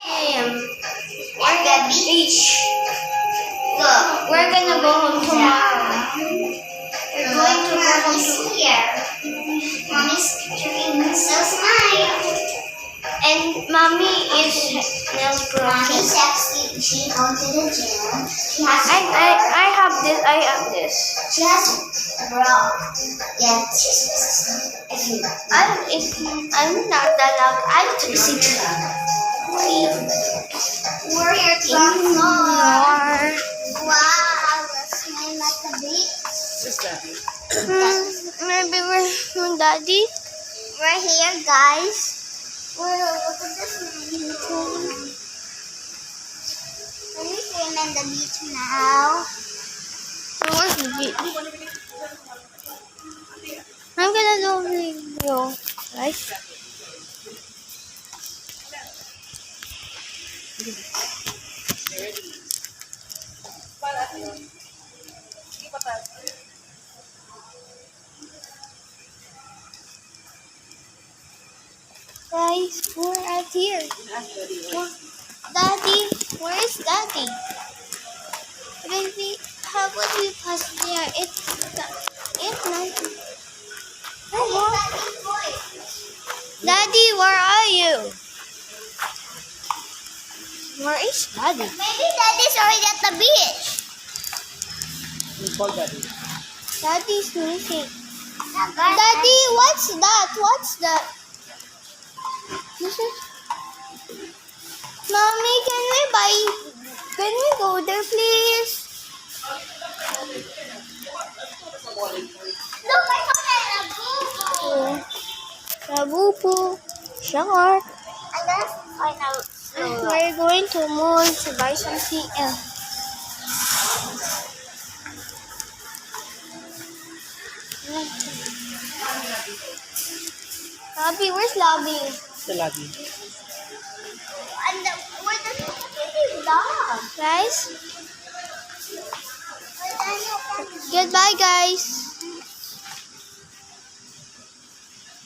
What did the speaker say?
At the beach. Look, we're gonna go home tomorrow. We're going to go home here. Mommy's doing so smile. And mommy is nails broken. Mommy's actually, she goes to the gym. She has I have this. I have this. She has a bra. Yeah, if you I'm not that loud. I'm 6. Warrior clock. Wow, let's swim at the beach. Maybe we're daddy. We're here, guys. Look at this swimming pool. Can we swim in the beach now? Where's the beach? I'm gonna do video, guys. Guys, we're out here. Daddy, where is Daddy? Baby, how would we pass there? It's not. Daddy, where are you? Where is Daddy? Maybe Daddy's already at the beach. Daddy's missing. Daddy, Daddy, what's that? What's that? Mommy, can we go there, please? look, I saw that Labubu, shark. I'm gonna find out. We're going to mall to buy something else. Lobby, where's Lobby? The lobby. And where does the dog? Guys, Where does goodbye, guys.